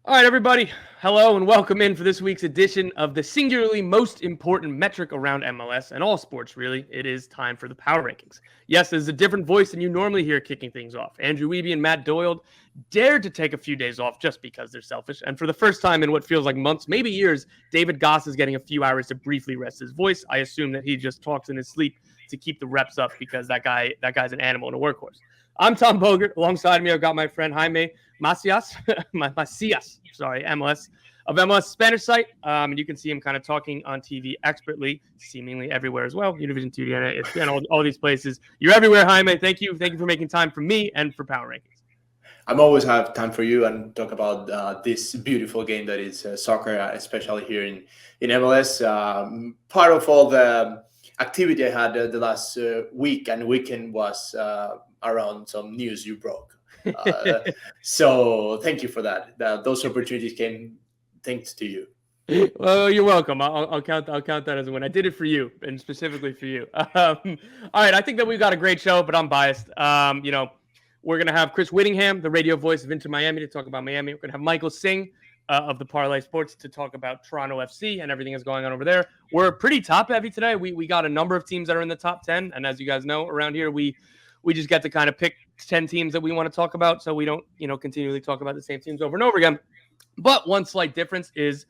All right, everybody. Hello and welcome in for this week's edition of the singularly most important metric around MLS and all sports, really. It is time for the Power Rankings. Yes, there's a different voice than you normally hear kicking things off. Andrew Wiebe and Matt Doyle dared to take a few days off just because they're selfish. And for the first time in what feels like months, maybe years, David Goss is getting a few hours to briefly rest his voice. I assume that he just talks in his sleep to keep the reps up because that guy's an animal and a workhorse. I'm Tom Bogert. Alongside me, I've got my friend Jaime Macias, Macias, MLS of MLS Spanish site. And you can see him kind of talking on TV expertly, seemingly everywhere as well. Univision TUDN, ESPN, all these places. You're everywhere, Jaime. Thank you for making time for me and for Power Rankings. I'm always have time for you and talk about this beautiful game that is soccer, especially here in MLS. Part of all the activity I had the last week and weekend was around some news you broke. So thank you for that. Those opportunities came thanks to you. Well, you're welcome. I'll count that as a win. I did it for you, and specifically for you. All right, I think that we've got a great show, but I'm biased. We're gonna have Chris Wittyngham, the radio voice of Inter Miami, to talk about Miami. We're gonna have Michael Singh of the Parlay Sports to talk about Toronto FC and everything that's going on over there. We're pretty top heavy today. We got a number of teams that are in the top 10, and as you guys know, around here we just get to kind of pick 10 teams that we want to talk about, so we don't continually talk about the same teams over and over again. But one slight difference is,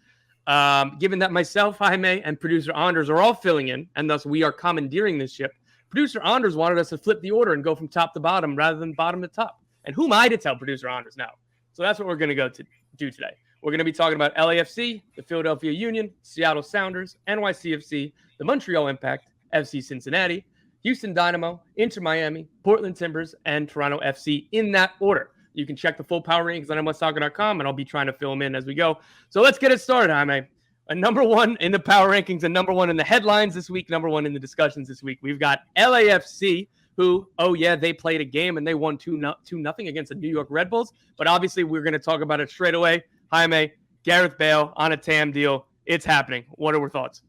given that myself, Jaime, and producer Anders are all filling in, and thus we are commandeering this ship, producer Anders wanted us to flip the order and go from top to bottom rather than bottom to top. And who am I to tell producer Anders now? So that's what we're going to go to do today. We're going to be talking about LAFC, the Philadelphia Union, Seattle Sounders, NYCFC, the Montreal Impact, FC Cincinnati, Houston Dynamo, Inter Miami, Portland Timbers, and Toronto FC in that order. You can check the full power rankings on MLSsoccer.com, and I'll be trying to fill them in as we go. So let's get it started, Jaime. A number one in the power rankings, and number one in the headlines this week, number one in the discussions this week. We've got LAFC, who, they played a game and they won 2-0 against the New York Red Bulls. But obviously, we're going to talk about it straight away. Jaime, Gareth Bale on a TAM deal. It's happening. What are our thoughts?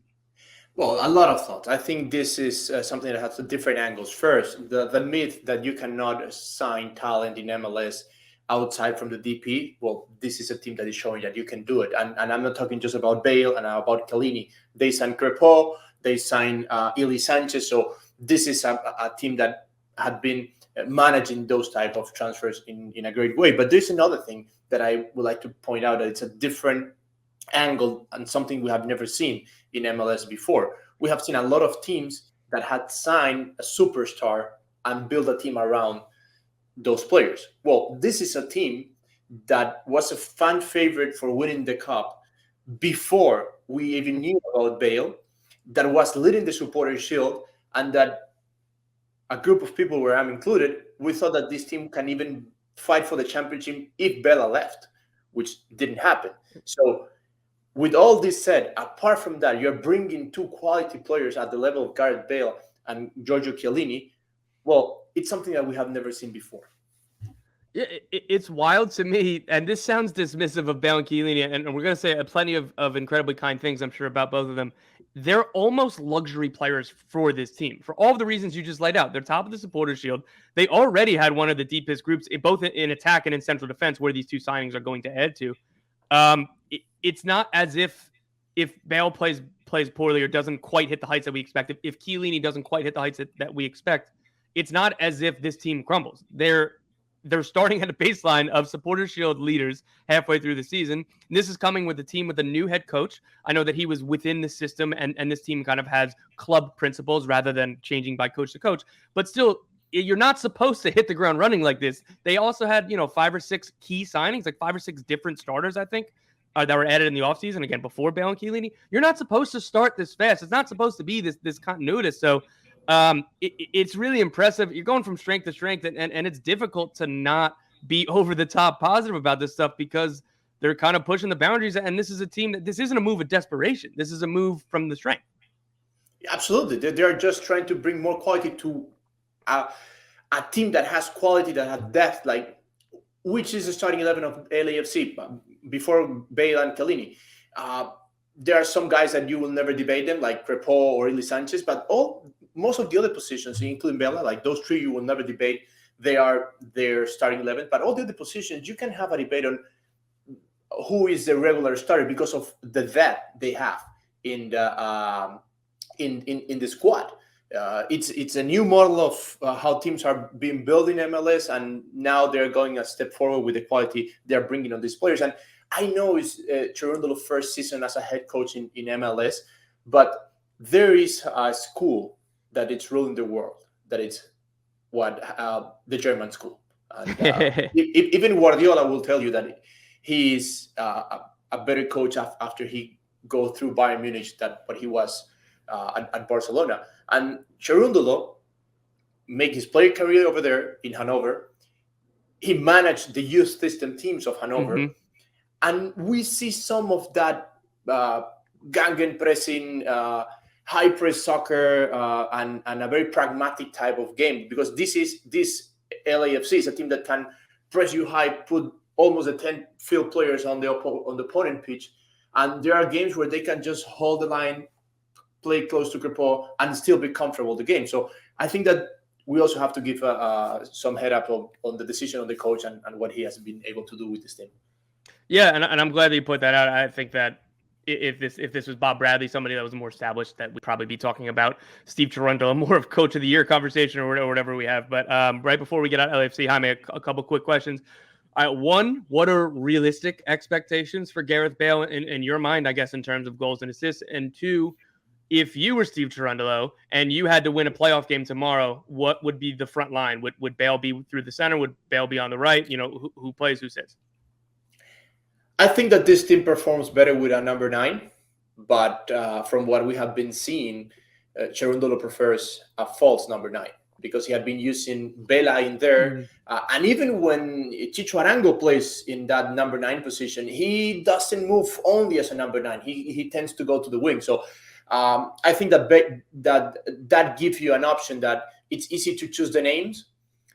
Well, a lot of thoughts. I think this is something that has different angles. First, the myth that you cannot sign talent in MLS outside from the DP. Well, this is a team that is showing that you can do it. And I'm not talking just about Bale and about Chiellini. They signed Crepeau, they signed Ili Sanchez. So this is a team that had been managing those type of transfers in a great way. But there's another thing that I would like to point out, that it's a different angle and something we have never seen in MLS before. We have seen a lot of teams that had signed a superstar and built a team around those players. Well, this is a team that was a fan favorite for winning the cup before we even knew about Bale, that was leading the supporter shield, and that a group of people, where I'm included, we thought that this team can even fight for the championship if Bella left, which didn't happen. So with all this said, apart from that, you're bringing two quality players at the level of Gareth Bale and Giorgio Chiellini. Well, it's something that we have never seen before. It's wild to me, and this sounds dismissive of Bale and Chiellini, and we're going to say plenty of incredibly kind things, I'm sure, about both of them. They're almost luxury players for this team, for all of the reasons you just laid out. They're top of the supporters shield. They already had one of the deepest groups, both in attack and in central defense, where these two signings are going to add to. It's not as if Bale plays poorly or doesn't quite hit the heights that we expect. If Chiellini doesn't quite hit the heights that we expect, it's not as if this team crumbles. They're starting at a baseline of supporter shield leaders halfway through the season. And this is coming with a team with a new head coach. I know that he was within the system, and this team kind of has club principles rather than changing by coach to coach. But still, you're not supposed to hit the ground running like this. They also had, 5 or 6 key signings, like 5 or 6 different starters, I think, that were added in the offseason, again, before Bale and Chiellini. You're not supposed to start this fast. It's not supposed to be this continuity. So it's really impressive. You're going from strength to strength, and it's difficult to not be over the top positive about this stuff because they're kind of pushing the boundaries. And this is a team this isn't a move of desperation. This is a move from the strength. Absolutely. They're just trying to bring more quality to a team that has quality, that has depth, like which is the starting 11 of LAFC before Bale and Chiellini. There are some guys that you will never debate them, like Crepeau or Ili Sanchez, but most of the other positions, including Bella, like those three, you will never debate. They are their starting 11, but all the other positions, you can have a debate on who is the regular starter because of the depth they have in the in the squad. It's a new model of how teams are being built in MLS, and now they're going a step forward with the quality they're bringing on these players. And I know it's Cherundolo's first season as a head coach in MLS, but there is a school that it's ruling the world, that it's the German school. And even Guardiola will tell you that he is a better coach after he go through Bayern Munich than what he was at Barcelona. And Cherundolo made his player career over there in Hanover. He managed the youth system teams of Hanover. And we see some of that gegenpressing, high press soccer, and a very pragmatic type of game, because this LAFC is a team that can press you high, put almost 10 field players on the opponent pitch. And there are games where they can just hold the line, play close to Crepeau, and still be comfortable in the game. So I think that we also have to give some head up on the decision of the coach and what he has been able to do with this team. Yeah, and I'm glad that you put that out. I think that if this was Bob Bradley, somebody that was more established, that we'd probably be talking about Steve Cherundolo, more of Coach of the Year conversation or whatever we have. But right before we get out LAFC, Jaime, a couple quick questions. One, what are realistic expectations for Gareth Bale in your mind, I guess, in terms of goals and assists? And two, if you were Steve Cherundolo and you had to win a playoff game tomorrow, what would be the front line? Would Bale be through the center? Would Bale be on the right? Who plays, who sits? I think that this team performs better with a number 9, but from what we have been seeing, Cherundolo prefers a false number 9, because he had been using Bela in there. And even when Chicho Arango plays in that number 9 position, he doesn't move only as a number 9. He tends to go to the wing. So I think that gives you an option that it's easy to choose the names,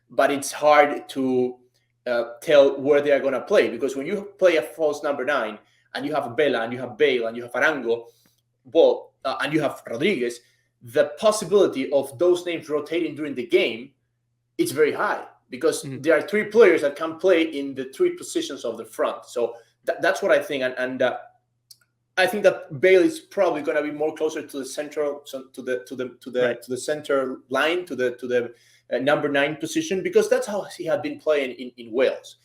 but it's hard to tell where they are going to play, because when you play a false number 9 and you have Bela and you have Bale and you have Arango, and you have Rodriguez, the possibility of those names rotating during the game, it's very high, because there are 3 players that can play in the 3 positions of the front. So that's what I think, and I think that Bale is probably going to be more closer to the central, to the center line, to the number 9 position, because that's how he had been playing in Wales.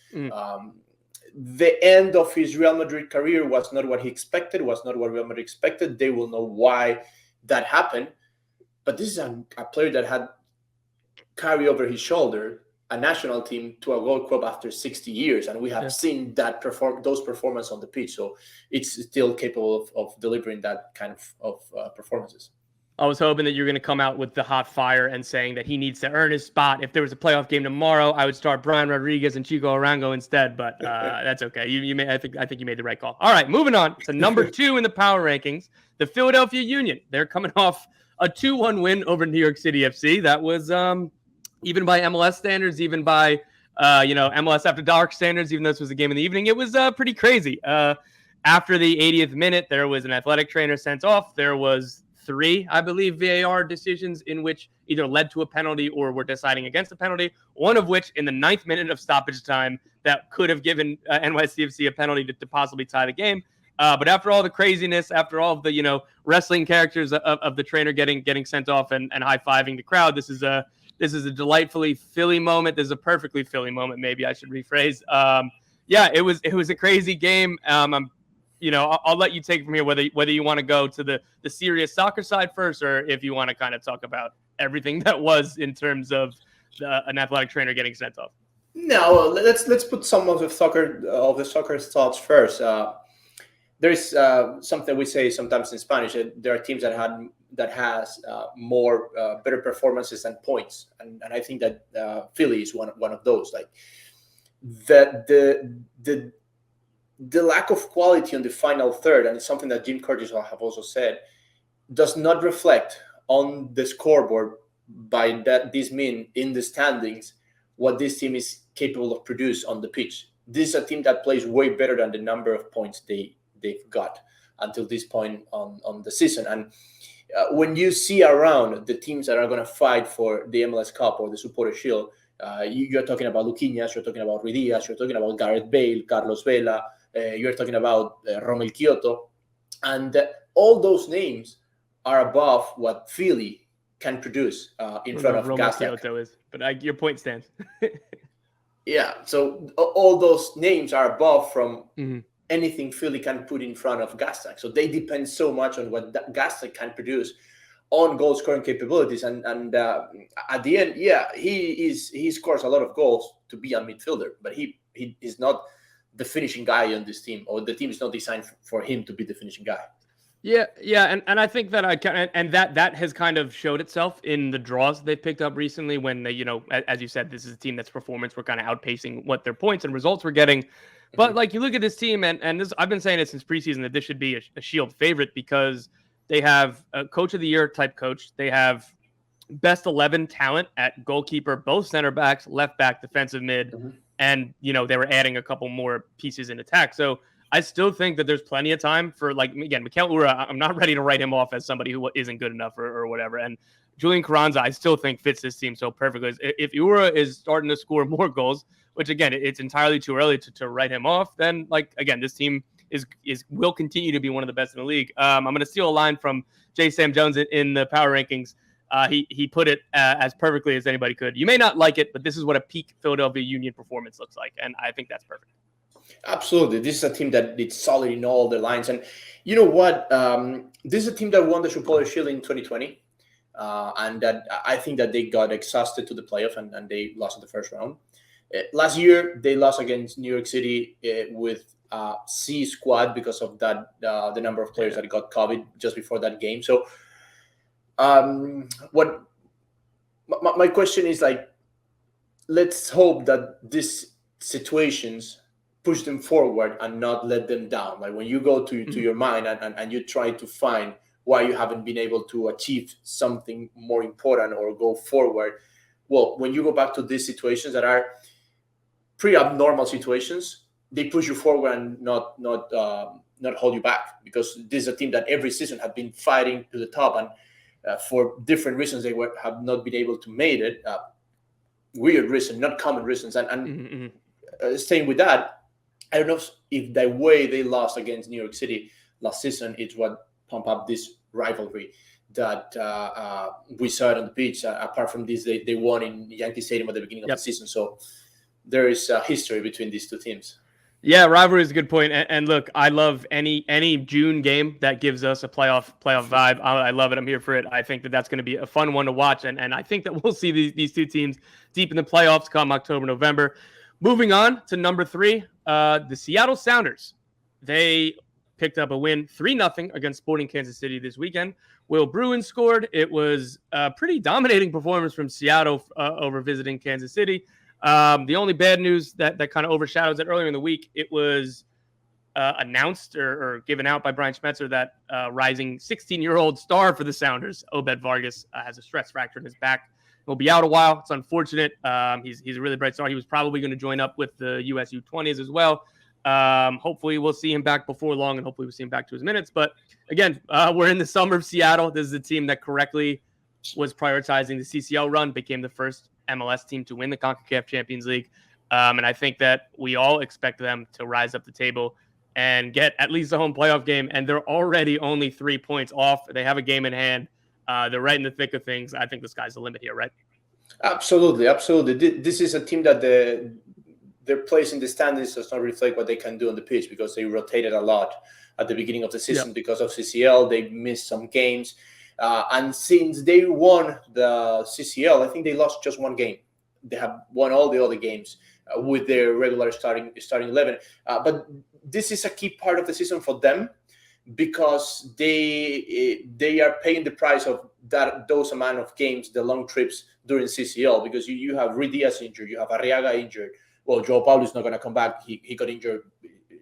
The end of his Real Madrid career was not what he expected, was not what Real Madrid expected. They will know why that happened. But this is a player that had carried over his shoulder a national team to a World Cup after 60 years, and we have seen that those performances on the pitch. So it's still capable of delivering that kind of performances. I was hoping that you're going to come out with the hot fire and saying that he needs to earn his spot. If there was a playoff game tomorrow, I would start Brian Rodriguez and Chico Arango instead, but that's okay. I think you made the right call. All right, moving on to number 2 in the power rankings, the Philadelphia Union. They're coming off a 2-1 win over New York City FC. That was even by MLS standards, even by MLS After Dark standards, even though this was a game in the evening, it was pretty crazy. After the 80th minute, there was an athletic trainer sent off. There was 3, I believe, VAR decisions in which either led to a penalty or were deciding against a penalty, one of which in the 9th minute of stoppage time that could have given NYCFC a penalty to possibly tie the game. But after all the craziness, after all of the wrestling characters of the trainer getting sent off and high-fiving the crowd, this is a delightfully Philly moment. This is a perfectly Philly moment. Maybe I should rephrase. It was a crazy game. I'll let you take it from here, whether you want to go to the serious soccer side first, or if you want to kind of talk about everything that was in terms of an athletic trainer getting sent off. No, let's put some of the soccer thoughts first. There's something we say sometimes in Spanish. There are teams that has more better performances and points, and I think that Philly is one of those. Like the lack of quality on the final third, and it's something that Jim Curtis have also said, does not reflect on the scoreboard. By this mean in the standings what this team is capable of produce on the pitch. This is a team that plays way better than the number of points they've got until this point on the season. And when you see around the teams that are going to fight for the MLS Cup or the Supporter Shield, you're talking about Luquinhas, you're talking about Ruiz Diaz, you're talking about Gareth Bale, Carlos Vela, You're talking about Romel Kyoto, and all those names are above what Philly can produce in front of Roma Gazdag. Kyoto is, but your point stands. Yeah, so all those names are above from Mm-hmm. anything Philly can put in front of Gazdag. So they depend so much on what Gazdag can produce on goal scoring capabilities. And at the end, yeah, he scores a lot of goals to be a midfielder, but he is not the finishing guy on this team, or the team is not designed for him to be the finishing guy. Yeah, and I think that that has kind of showed itself in the draws they picked up recently. When they, as you said, this is a team that's performance were kind of outpacing what their points and results were getting. But like you look at this team, and this, I've been saying it since preseason that this should be a Shield favorite because they have a coach of the year type coach. They have best 11 talent at goalkeeper, both center backs, left back, defensive mid, and they were adding a couple more pieces in attack. So I still think that there's plenty of time for, like, again, Mikel Ura, I'm not ready to write him off as somebody who isn't good enough or whatever. And Julian Carranza, I still think fits this team so perfectly. If Ura is starting to score more goals, which again, it's entirely too early to write him off, then like, again, this team will continue to be one of the best in the league. I'm going to steal a line from J. Sam Jones in the power rankings. He put it as perfectly as anybody could. You may not like it, but this is what a peak Philadelphia Union performance looks like. And I think that's perfect. Absolutely. This is a team that is solid in all the lines. And you know what? This is a team that won the Supporter Shield in 2020. And that I think that they got exhausted to the playoff and they lost in the first round. Last year, they lost against New York City with C squad because of that the number of players that got COVID just before that game. So what my question is, like, let's hope that these situations push them forward and not let them down. Like when you go to your mind and you try to find why you haven't been able to achieve something more important or go forward. Well, when you go back to these situations that are pretty abnormal situations, they push you forward and not hold you back, because this is a team that every season have been fighting to the top, and for different reasons they have not been able to make it. Weird reasons, not common reasons, and staying with that, I don't know if the way they lost against New York City last season is what pumped up this rivalry that we saw it on the pitch. Apart from this, they won in Yankee Stadium at the beginning of the season. So there is a history between these two teams. Yeah, rivalry is a good point. And look, I love any June game that gives us a playoff vibe. I love it. I'm here for it. I think that that's going to be a fun one to watch. And I think that we'll see these two teams deep in the playoffs come October, November. Moving on to number 3, the Seattle Sounders. They picked up a win 3-0 against Sporting Kansas City this weekend. Will Bruin scored. It was a pretty dominating performance from Seattle over visiting Kansas City. The only bad news that kind of overshadows it, earlier in the week, it was announced or given out by Brian Schmetzer that rising 16-year-old star for the Sounders, Obed Vargas, has a stress fracture in his back. He'll be out a while. It's unfortunate. He's a really bright star. He was probably going to join up with the US U20s as well. Hopefully we'll see him back before long, and hopefully we'll see him back to his minutes. But again, we're in the summer of Seattle. This is a team that correctly was prioritizing the CCL run, became the first MLS team to win the CONCACAF Champions League. And I think that we all expect them to rise up the table and get at least a home playoff game. And they're already only 3 points off. They have a game in hand. They're right in the thick of things. I think the sky's the limit here, right? Absolutely. This is a team that their place in the standings does not reflect what they can do on the pitch, because they rotated a lot at the beginning of the season because of CCL. They missed some games. And since they won the CCL, I think they lost just one game. They have won all the other games with their regular starting 11. But this is a key part of the season for them, because they are paying the price of those amount of games, the long trips during CCL, because you have Rui Diaz injured, you have Arriaga injured. Well, João Paulo is not going to come back. He got injured.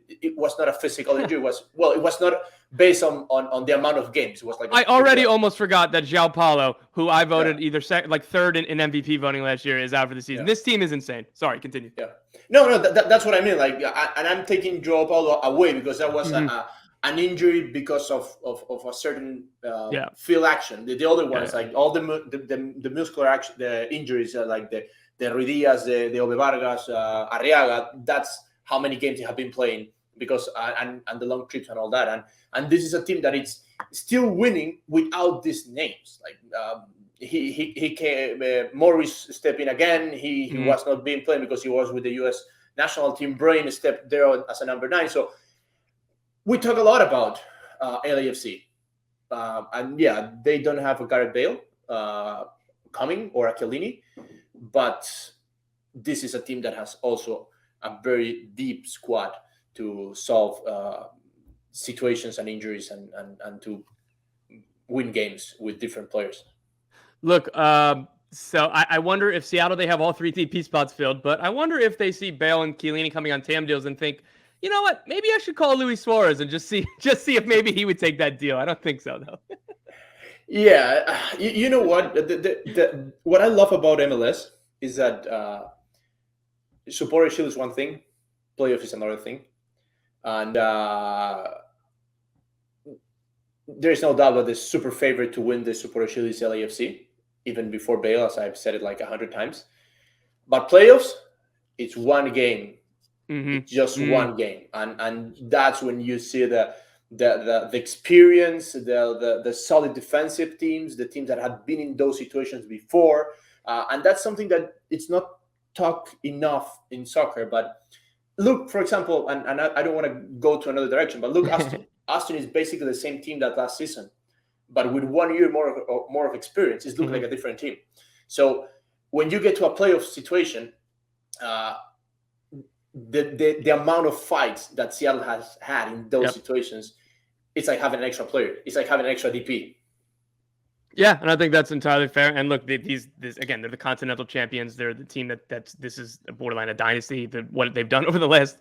It was not a physical injury. It was not based on the amount of games. It was like, I already almost forgot that João Paulo, who I voted either third in MVP voting last year, is out for the season. This team is insane. Sorry, continue. Yeah. No, that's what I mean. Like, and I'm taking João Paulo away because that was an injury because of a certain field action. The other ones, like all the muscular action, the injuries, like the Rui Diaz, the Ove Vargas, Arriaga. That's how many games they have been playing because and the long trips and all that. And this is a team that it's still winning without these names. Like he came, Morris stepped in again. He was not being played because he was with the U.S. national team. Brain stepped there as a number 9. So we talk a lot about LAFC. And yeah, they don't have a Gareth Bale coming or a Chiellini, but this is a team that has also a very deep squad to solve situations and injuries and to win games with different players. Look, so I wonder if Seattle, they have all 3 DP spots filled, but I wonder if they see Bale and Chiellini coming on TAM deals and think, you know what, maybe I should call Luis Suarez and just see if maybe he would take that deal. I don't think so, though. Yeah, you know what? What I love about MLS is that supporter shield is one thing, playoff is another thing, and there's no doubt that the super favorite to win the supporter shield is LAFC, even before Bale, as I've said it like 100 times. But playoffs, it's one game. It's just one game, and that's when you see the experience, the solid defensive teams, the teams that have been in those situations before, and that's something that it's not talked enough in soccer. But look, for example, and I don't want to go to another direction, but look, Aston is basically the same team that last season, but with 1 year more of experience, it looks like a different team. So when you get to a playoff situation, the amount of fights that Seattle has had in those situations, it's like having an extra player. It's like having an extra DP. Yeah, and I think that's entirely fair. And look, these again, they're the Continental champions. They're the team this is borderline a dynasty. What they've done over the last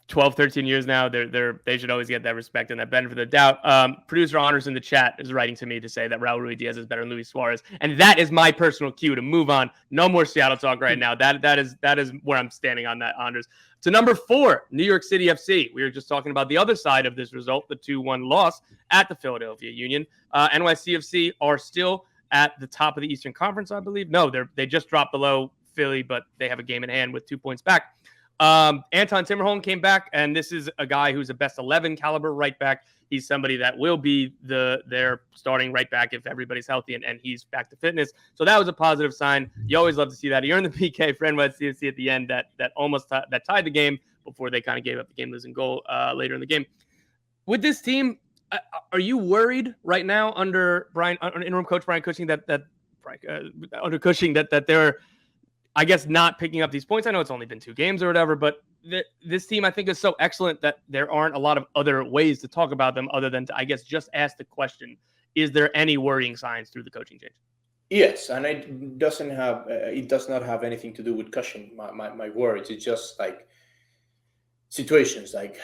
12, 13 years now, they should always get that respect and that benefit of the doubt. Producer Honors in the chat is writing to me to say that Raul Ruiz is better than Luis Suarez, and that is my personal cue to move on. No more Seattle talk right now. That is where I'm standing on that, Honors. To number 4, New York City FC. We were just talking about the other side of this result, the 2-1 loss at the Philadelphia Union. NYCFC are still at the top of the Eastern Conference, I believe. No, they just dropped below Philly, but they have a game in hand with 2 points back. Anton Timmerholm came back, and this is a guy who's a best 11 caliber right back. He's somebody that will be their starting right back if everybody's healthy and he's back to fitness. So that was a positive sign. You always love to see that. He earned the PK for NYCFC at the end that almost that tied the game before they kind of gave up the game-losing goal later in the game. With this team, are you worried right now under interim coach Brian Cushing that they're, I guess, not picking up these points? I know it's only been 2 games or whatever, but this team, I think, is so excellent that there aren't a lot of other ways to talk about them other than to, I guess, just ask the question, is there any worrying signs through the coaching change? Yes, and it does not have anything to do with Cushing, my words. It's just like situations like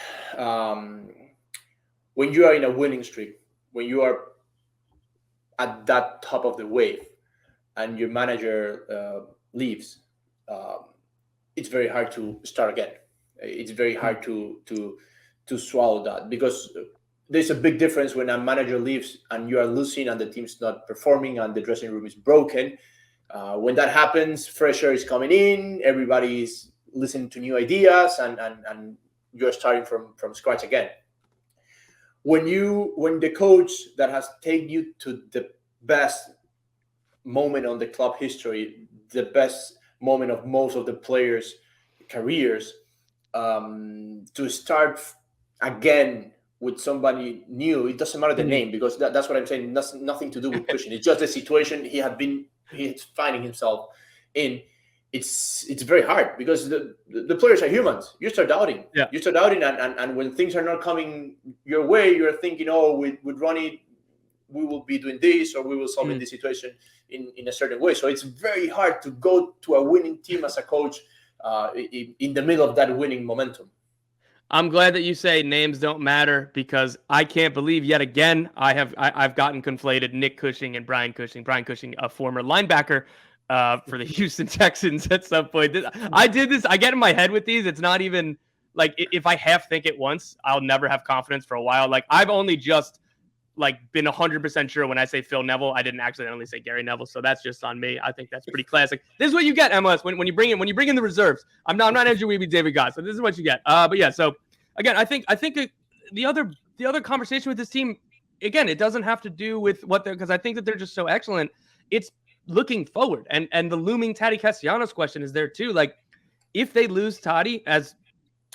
when you are in a winning streak, when you are at that top of the wave and your manager leaves, it's very hard to start again. It's very hard to swallow that, because there's a big difference when a manager leaves and you are losing and the team's not performing and the dressing room is broken. When that happens, fresh air is coming in, everybody's listening to new ideas, and you're starting from scratch again. When the coach that has taken you to the best moment on the club history, the best moment of most of the players' careers, to start again with somebody new, it doesn't matter the name, because that's what I'm saying. Nothing to do with Cushing. It's just the situation he's finding himself in. It's very hard because the players are humans. You start doubting. Yeah. You start doubting, and when things are not coming your way, you're thinking, oh, with Ronnie, we will be doing this, or we will solve this situation in a certain way. So it's very hard to go to a winning team as a coach in the middle of that winning momentum. I'm glad that you say names don't matter, because I can't believe yet again I've gotten conflated Nick Cushing and Brian Cushing. Brian Cushing, a former linebacker for the Houston Texans at some point. I did this. I get in my head with these. It's not even like, if I half think it once, I'll never have confidence for a while. Like, I've only just been 100% sure when I say Phil Neville. I didn't accidentally say Gary Neville, so that's just on me. I think that's pretty classic. This is what you get, MLS, when you bring in the reserves. I'm not Andrew Weeby, David Goss, so this is what you get. But yeah, so again, I think the other conversation with this team, again, it doesn't have to do with what they're, because I think that they're just so excellent. It's looking forward, and the looming Tati Castellanos question is there too. Like, if they lose Tati, as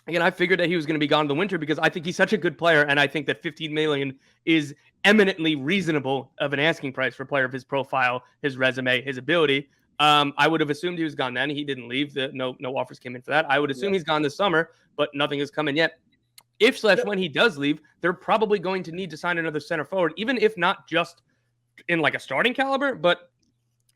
again, I figured that he was going to be gone in the winter because I think he's such a good player, and I think that 15 million is eminently reasonable of an asking price for a player of his profile, his resume, his ability. I would have assumed he was gone then. He didn't leave. No offers came in for that. I would assume he's gone this summer, but nothing has come in yet. If/when he does leave, they're probably going to need to sign another center forward, even if not just in like a starting caliber, but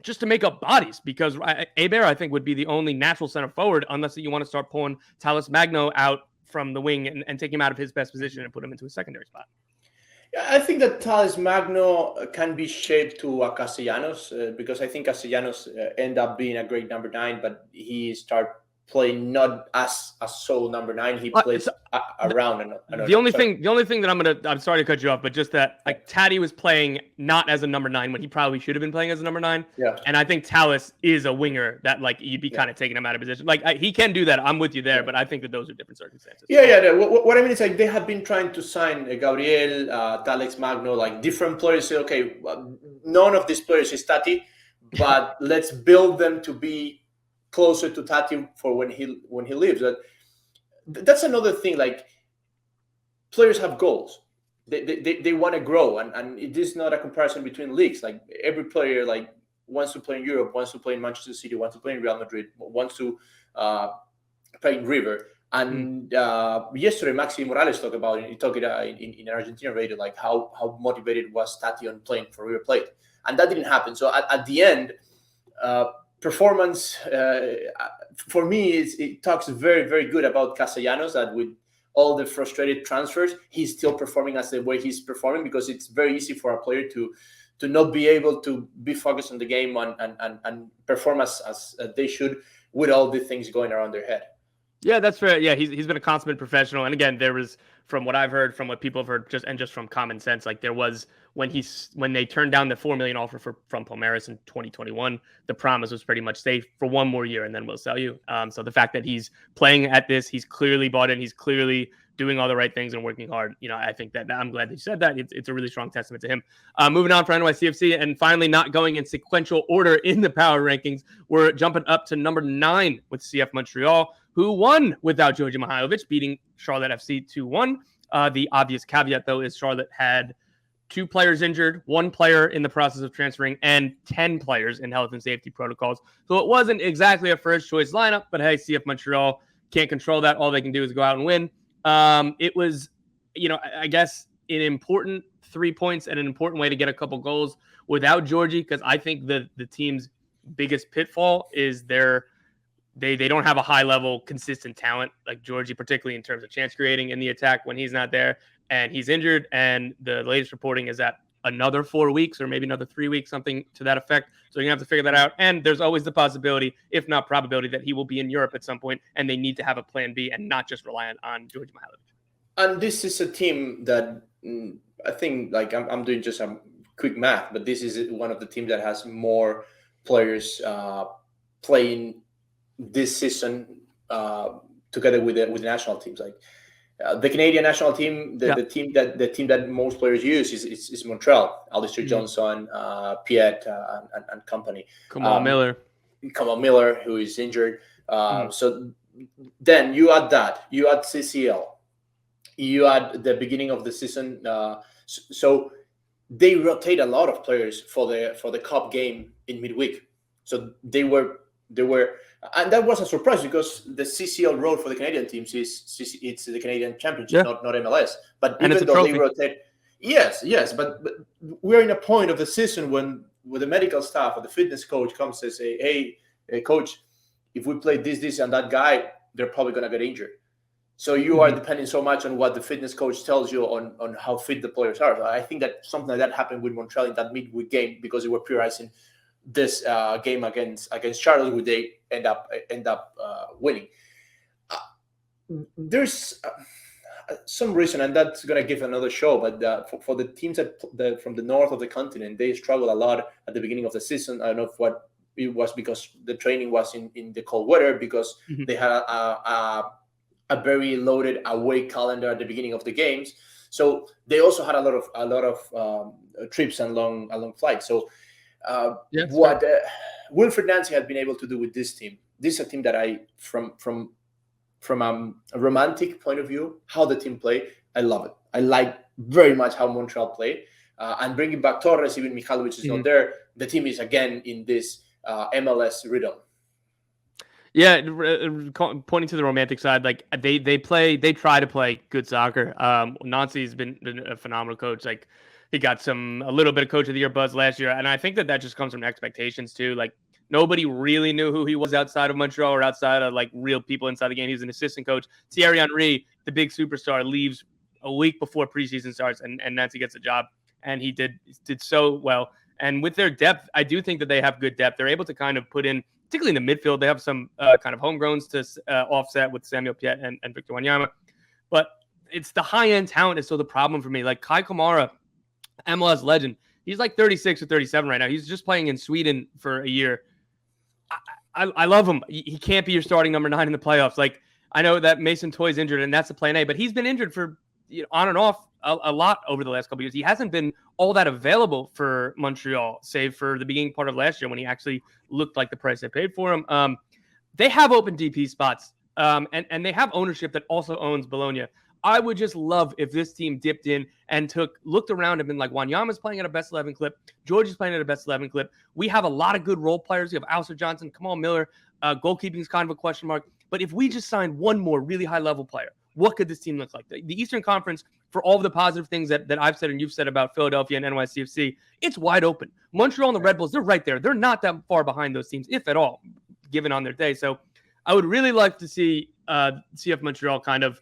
just to make up bodies, because Hebert, I think, would be the only natural center forward, unless you want to start pulling Talles Magno out from the wing and take him out of his best position and put him into a secondary spot. I think that Talles Magno can be shaped to Castellanos because I think Castellanos end up being a great number 9, but he start playing not as a sole number 9. He plays around. The only thing that I'm sorry to cut you off, but just that like Tati was playing not as a number 9 when he probably should have been playing as a number 9. Yeah. And I think Talles is a winger that like you'd be kind of taking him out of position. Like he can do that. I'm with you there, but I think that those are different circumstances. Yeah. What I mean is like they have been trying to sign Gabriel, Talles Magno, like different players. Say, okay, none of these players is Tati, but let's build them to be closer to Tati for when he leaves. That's another thing. Like players have goals. They want to grow, and it is not a comparison between leagues. Like every player like wants to play in Europe, wants to play in Manchester City, wants to play in Real Madrid, wants to play in River. And yesterday, Maxi Morales talked about it. He talked in Argentina radio, like how motivated was Tati on playing for River Plate, and that didn't happen. So at the end. Performance for me it talks very, very good about Castellanos, that with all the frustrated transfers he's still performing as the way he's performing, because it's very easy for a player to not be able to be focused on the game and perform as they should with all the things going around their head. Yeah, that's fair. Yeah, he's been a consummate professional. And again, there was, from what I've heard, from what people have heard, just from common sense, like there was when they turned down the $4 million offer from Palmeiras in 2021, the promise was pretty much stay for one more year and then we'll sell you. So the fact that he's playing at this, he's clearly bought in, he's clearly doing all the right things and working hard. I think that I'm glad that you said that. It's a really strong testament to him. Moving on for NYCFC, and finally not going in sequential order in the power rankings, we're jumping up to number 9 with CF Montreal, who won without Djordje Mihailovic, beating Charlotte FC 2-1. The obvious caveat, though, is Charlotte had 2 players injured, 1 player in the process of transferring, and 10 players in health and safety protocols. So it wasn't exactly a first-choice lineup, but hey, CF Montreal can't control that. All they can do is go out and win. It was, I guess, an important 3 points and an important way to get a couple goals without Djordje, because I think the team's biggest pitfall is they don't have a high-level, consistent talent like Djordje, particularly in terms of chance creating in the attack when he's not there, and he's injured. And the latest reporting is that another 4 weeks or maybe another 3 weeks, something to that effect. So you're going to have to figure that out. And there's always the possibility, if not probability, that he will be in Europe at some point, and they need to have a plan B and not just rely on Djordje Mihailovic. And this is a team that I think, like I'm doing just a quick math, but this is one of the teams that has more players playing this season together with the national teams. Like the Canadian national team, the team that most players use is Montreal. Alistair Johnson, Piet, and company. Kamal Miller, who is injured. So then you add CCL, you add the beginning of the season. So they rotate a lot of players for the cup game in midweek. So they were, and that was a surprise because the CCL road for the Canadian teams it's the Canadian Championship, not MLS. But even though they rotate, yes, but we're in a point of the season when the medical staff or the fitness coach comes and say, hey, coach, if we play this, and that guy, they're probably gonna get injured. So you are depending so much on what the fitness coach tells you on how fit the players are. So I think that something like that happened with Montreal in that midweek game because they were prioritizing this game against Charlotte, where they end up winning. There's some reason, and that's going to give another show, but for the teams from the north of the continent, they struggled a lot at the beginning of the season. I don't know if what it was because the training was in the cold weather, because they had a very loaded away calendar at the beginning of the games. So they also had a lot of trips and long flights. So what Wilfred Nancy had been able to do with this team, this is a team that I, from a romantic point of view, how the team play, I love it. I like very much how Montreal play. And bringing back Torres, even Mihailovic is not there. The team is again in this MLS rhythm. Yeah, pointing to the romantic side, like they try to play good soccer. Nancy's been a phenomenal coach. Like he got a little bit of coach of the year buzz last year, and I think that just comes from expectations too. Like nobody really knew who he was outside of Montreal or outside of like real people inside the game. He was an assistant coach. Thierry Henry, the big superstar, leaves a week before preseason starts, and Nancy gets a job. And he did so well. And with their depth, I do think that they have good depth. They're able to kind of put in, particularly in the midfield, they have some kind of homegrowns to offset with Samuel Piet and Victor Wanyama. But it's the high-end talent is still the problem for me. Like Kai Kamara, MLS legend, he's like 36 or 37 right now. He's just playing in Sweden for a year. I love him. He can't be your starting number 9 in the playoffs. Like I know that Mason Toy's injured, and that's the plan A, but he's been injured for on and off a lot over the last couple of years. He hasn't been all that available for Montreal, save for the beginning part of last year when he actually looked like the price they paid for him. They have open DP spots, and they have ownership that also owns Bologna. I would just love if this team dipped in and looked around and been like, Wanyama's playing at a best 11 clip. George is playing at a best 11 clip. We have a lot of good role players. We have Alistair Johnson, Kamal Miller. Goalkeeping is kind of a question mark. But if we just signed one more really high-level player, what could this team look like? The Eastern Conference, for all of the positive things that I've said and you've said about Philadelphia and NYCFC, it's wide open. Montreal and the Red Bulls, they're right there. They're not that far behind those teams, if at all, given on their day. So I would really like to see CF Montreal kind of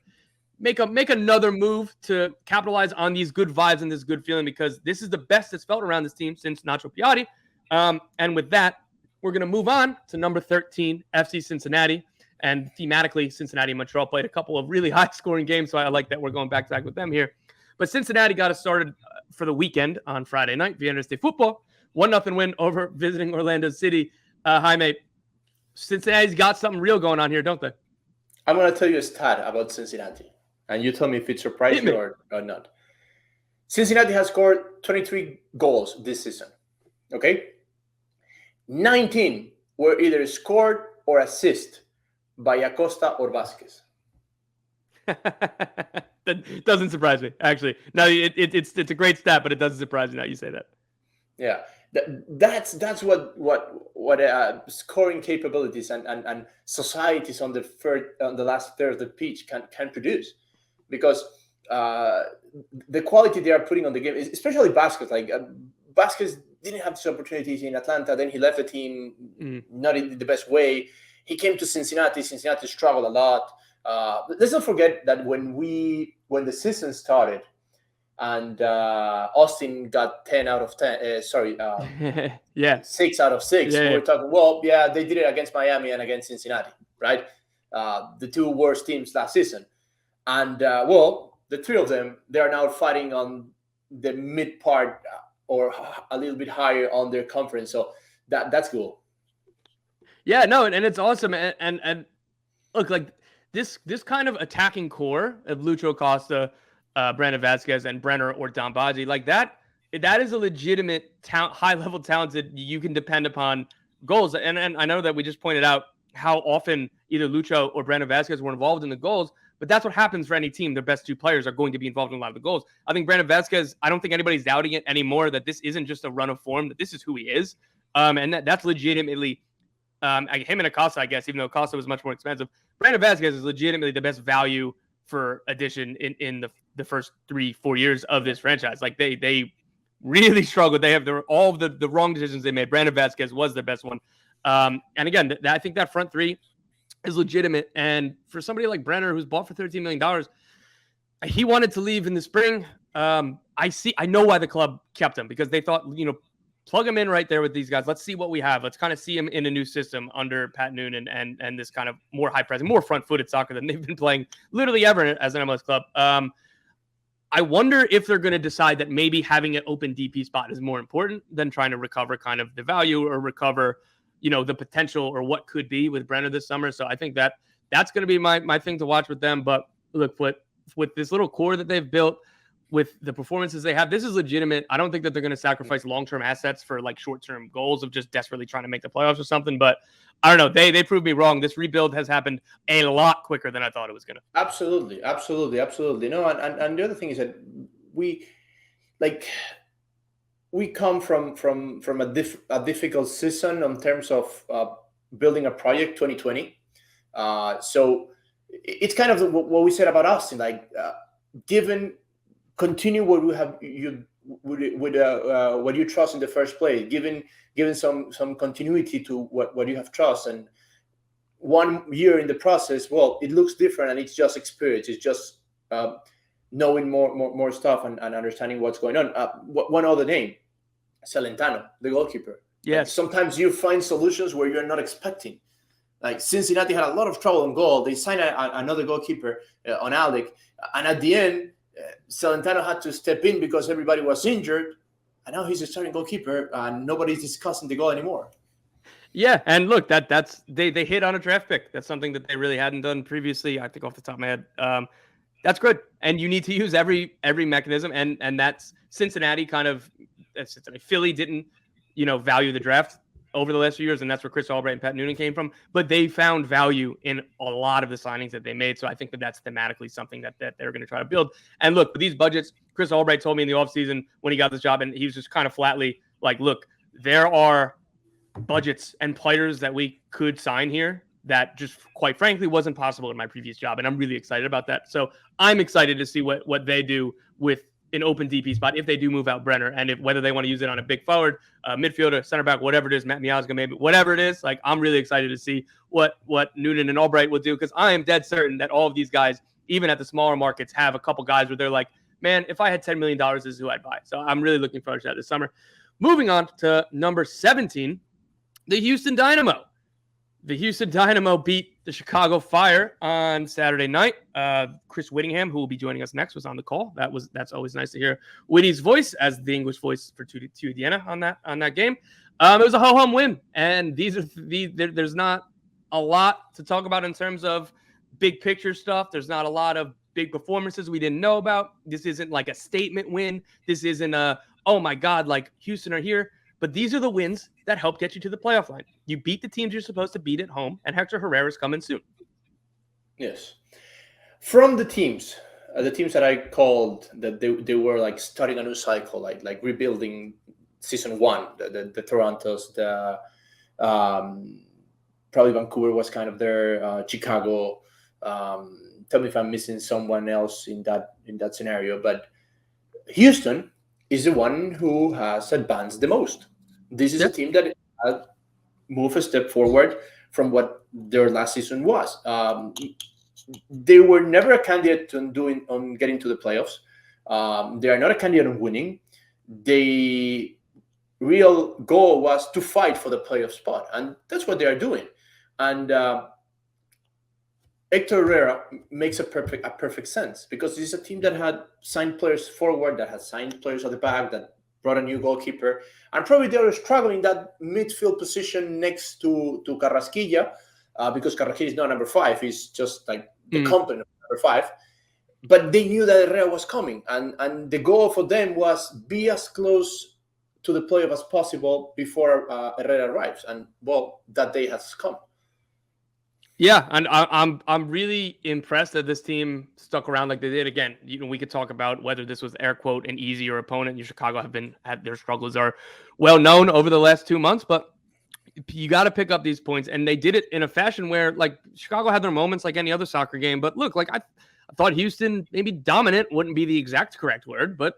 make another move to capitalize on these good vibes and this good feeling, because this is the best that's felt around this team since Nacho Piatti. And with that, we're going to move on to number 13, FC Cincinnati. And thematically, Cincinnati and Montreal played a couple of really high-scoring games, so I like that we're going back-to-back with them here. But Cincinnati got us started for the weekend on Friday night, Viernes de Football. 1-0 win over visiting Orlando City. Jaime, Cincinnati's got something real going on here, don't they? I'm going to tell you a stat about Cincinnati, and you tell me if it surprised you or not. Cincinnati has scored 23 goals this season, okay? 19 were either scored or assisted by Acosta or Vasquez. That doesn't surprise me, actually. No, it's a great stat, but it doesn't surprise me now you say that. Yeah, that's what scoring capabilities and societies on the last third of the pitch can produce, because the quality they are putting on the game, especially Vasquez. Like Vasquez didn't have these opportunities in Atlanta. Then he left the team not in the best way. He came to Cincinnati. Cincinnati struggled a lot. Let's not forget that when the season started, and Austin got 10 out of 10. 6 out of 6. Yeah, We're talking. Well, yeah, they did it against Miami and against Cincinnati, right? The two worst teams last season, and the three of them, they are now fighting on the mid part or a little bit higher on their conference. So that's cool. Yeah, no, and it's awesome. And look, like this kind of attacking core of Lucho Costa, Brandon Vasquez, and Brenner or Dambaji, like that is a legitimate high-level talent that you can depend upon goals. And I know that we just pointed out how often either Lucho or Brandon Vasquez were involved in the goals, but that's what happens for any team. Their best two players are going to be involved in a lot of the goals. I think Brandon Vasquez, I don't think anybody's doubting it anymore that this isn't just a run of form, that this is who he is. And that's legitimately him and Acosta, I guess, even though Acosta was much more expensive. Brandon Vasquez is legitimately the best value for addition in the first 3-4 years of this franchise. Like they really struggled. They have all of the wrong decisions they made. Brandon Vasquez was the best one. And again, I think that front three is legitimate. And for somebody like Brenner, who's bought for $13 million, he wanted to leave in the spring. I know why the club kept him, because they thought, plug him in right there with these guys. Let's see what we have. Let's kind of see him in a new system under Pat Noonan and this kind of more high-pressing, more front-footed soccer than they've been playing literally ever as an MLS club. I wonder if they're going to decide that maybe having an open DP spot is more important than trying to recover kind of the value or recover, the potential or what could be with Brenner this summer. So I think that that's going to be my thing to watch with them. But look, with this little core that they've built, with the performances they have, this is legitimate. I don't think that they're going to sacrifice long-term assets for like short-term goals of just desperately trying to make the playoffs or something. But I don't know. They proved me wrong. This rebuild has happened a lot quicker than I thought it was going to. Absolutely. No, and the other thing is that we come from a difficult season in terms of building a project 2020. So it's kind of what we said about Austin, continue what we have with what you trust in the first place, given some continuity to what you have trust. And 1 year in the process, well, it looks different, and it's just experience. It's just knowing more stuff and understanding what's going on. One other name, Celentano, the goalkeeper. Yes. Sometimes you find solutions where you're not expecting. Like Cincinnati had a lot of trouble on goal. They signed another goalkeeper on Alec, and at the end, Celentano had to step in because everybody was injured, and now he's a starting goalkeeper, and nobody's discussing the goal anymore. Yeah, and look, that's they hit on a draft pick. That's something that they really hadn't done previously, I think, off the top of my head. That's good, and you need to use every mechanism, and that's Cincinnati Philly didn't, value the draft over the last few years, and that's where Chris Albright and Pat Noonan came from. But they found value in a lot of the signings that they made, so I think that's thematically something that they're going to try to build. And look, with these budgets, Chris Albright told me in the offseason when he got this job, and he was just kind of flatly like, look, there are budgets and players that we could sign here that just quite frankly wasn't possible in my previous job, and I'm really excited about that. So I'm excited to see what they do with an open DP spot if they do move out Brenner, and whether they want to use it on a big forward, midfielder, center back, whatever it is, Matt Miazga maybe, whatever it is. Like, I'm really excited to see what Noonan and Albright will do, because I am dead certain that all of these guys, even at the smaller markets, have a couple guys where they're like, man, if I had $10 million, this is who I'd buy. So I'm really looking forward to that this summer. Moving on to number 17, the Houston Dynamo. The Houston Dynamo beat the Chicago Fire on Saturday night. Chris Wittyngham, who will be joining us next, was on the call. That's always nice to hear Witty's voice as the English voice for TUDN on that game. It was a ho-hum win, and there's not a lot to talk about in terms of big picture stuff. There's not a lot of big performances we didn't know about. This isn't like a statement win. This isn't oh my God, like Houston are here. But these are the wins that help get you to the playoff line. You beat the teams you're supposed to beat at home, and Hector Herrera's coming soon. Yes. From the teams that I called that they were like starting a new cycle, like rebuilding season one, the Torontos, probably Vancouver was kind of there, Chicago. Tell me if I'm missing someone else in that scenario, but Houston is the one who has advanced the most. This is a team that has moved a step forward from what their last season was. They were never a candidate on getting to the playoffs. They are not a candidate on winning. The real goal was to fight for the playoff spot, and that's what they are doing. And Hector Herrera makes a perfect sense, because this is a team that had signed players forward, that has signed players at the back, that brought a new goalkeeper, and probably they were struggling that midfield position next to Carrasquilla, because Carrasquilla is not number 5; he's just like the complement of number 5. But they knew that Herrera was coming, and the goal for them was be as close to the playoff as possible before Herrera arrives, and well, that day has come. Yeah, and I'm really impressed that this team stuck around like they did. Again, we could talk about whether this was air quote an easier opponent. Chicago had their struggles are well known over the last 2 months, but you got to pick up these points, and they did it in a fashion where like Chicago had their moments like any other soccer game. But look, like I thought Houston, maybe dominant wouldn't be the exact correct word, but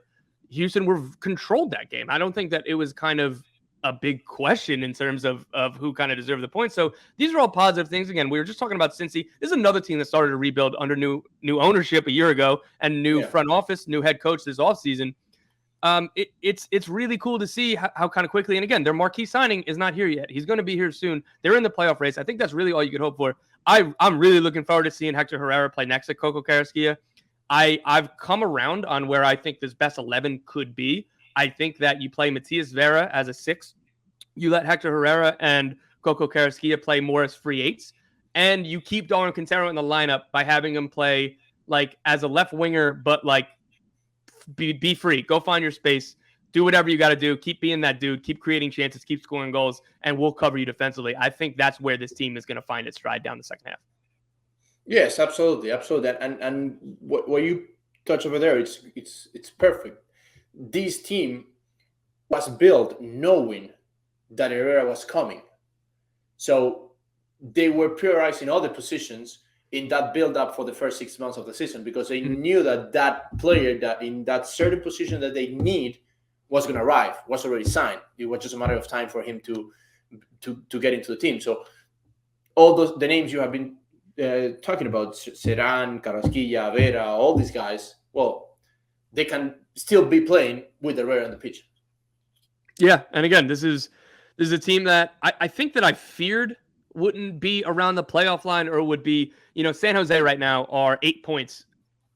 Houston controlled that game. I don't think that it was kind of a big question in terms of who kind of deserved the points. So these are all positive things. Again, we were just talking about Cincy. This is another team that started to rebuild under new ownership a year ago, and new front office, new head coach this offseason. It's really cool to see how kind of quickly, and again, their marquee signing is not here yet. He's going to be here soon. They're in the playoff race. I think that's really all you could hope for. I'm really looking forward to seeing Hector Herrera play next to Coco Carrasquilla. I've come around on where I think this best 11 could be. I think that you play Macias Vera as a 6. You let Hector Herrera and Coco Carrasquilla play more as free 8s. and you keep Darwin Quintero in the lineup by having him play like as a left winger, but like be free, go find your space, do whatever you got to do, keep being that dude, keep creating chances, keep scoring goals, and we'll cover you defensively. I think that's where this team is going to find its stride down the second half. Yes, absolutely. And what you touch over there, it's perfect. This team was built knowing that Herrera was coming, so they were prioritizing other positions in that build-up for the first 6 months of the season, because they knew that player that in that certain position that they need was going to arrive, was already signed. It was just a matter of time for him to get into the team. So all the names you have been talking about, Serán, Carrasquilla, Vera, all these guys, well, they can still be playing with Herrera on the pitch. Yeah, and again, this is a team that I think that I feared wouldn't be around the playoff line, or would be, San Jose right now are 8 points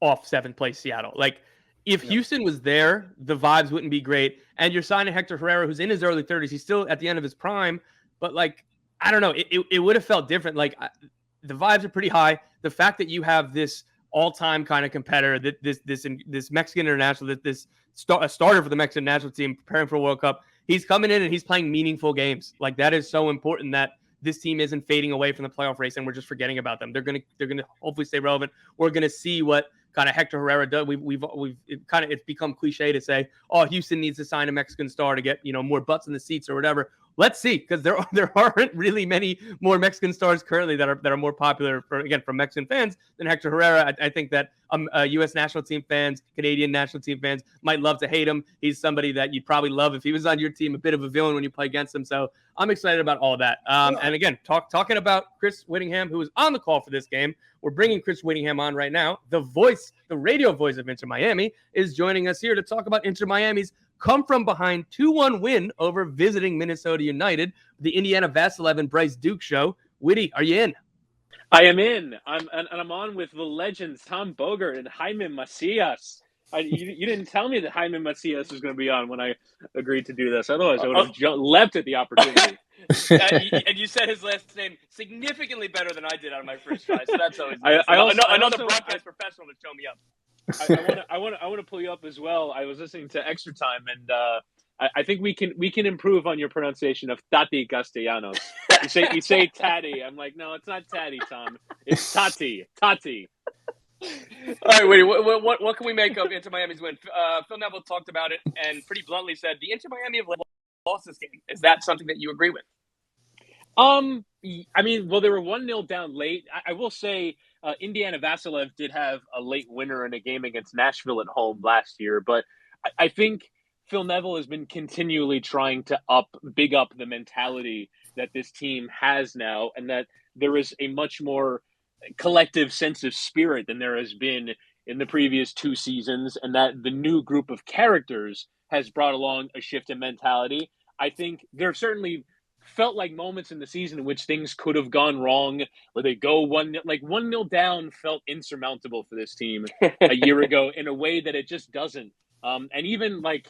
off 7th place Seattle. Like, if Houston was there, the vibes wouldn't be great. And you're signing Hector Herrera, who's in his early 30s. He's still at the end of his prime, but like, I don't know, it would have felt different. Like, the vibes are pretty high. The fact that you have this all-time kind of competitor, this Mexican international, a starter for the Mexican national team preparing for a World Cup, he's coming in and he's playing meaningful games. Like, that is so important that this team isn't fading away from the playoff race and we're just forgetting about them. They're gonna hopefully stay relevant. We're gonna see what kind of Hector Herrera does. It's become cliche to say, oh, Houston needs to sign a Mexican star to get more butts in the seats or whatever. Let's see, because there aren't really many more Mexican stars currently that are more popular from Mexican fans than Hector Herrera. I think that U.S. national team fans, Canadian national team fans might love to hate him. He's somebody that you'd probably love if he was on your team, a bit of a villain when you play against him. So I'm excited about all of that. And again, talking about Chris Wittyngham, who is on the call for this game. We're bringing Chris Wittyngham on right now. The radio voice of Inter Miami is joining us here to talk about Inter Miami's come from behind 2-1 win over visiting Minnesota United, the Indiana Vassilev and Bryce Duke show. Witty, are you in? I am in. I'm on with the legends Tom Bogert and Jaime Macias. You didn't tell me that Jaime Macias was going to be on when I agreed to do this. Otherwise, I would have leapt at the opportunity. And you said his last name significantly better than I did on my first try, so that's always nice. Another broadcast professional to show me up. I want to pull you up as well. I was listening to Extra Time, and I think we can improve on your pronunciation of Tati Castellanos. You say Tati. I'm like, no, it's not Tati, Tom. It's Tati. Tati. All right, Witty, what can we make of Inter Miami's win? Phil Neville talked about it and pretty bluntly said the Inter Miami have lost this game. Is that something that you agree with? I mean, well, they were 1-0 down late. I will say Indiana Vassilev did have a late winner in a game against Nashville at home last year, but I think Phil Neville has been continually trying to big up the mentality that this team has now, and that there is a much more collective sense of spirit than there has been in the previous 2 seasons, and that the new group of characters has brought along a shift in mentality. I think there certainly felt like moments in the season in which things could have gone wrong, where they go 1-0 down felt insurmountable for this team a year ago in a way that it just doesn't. And even I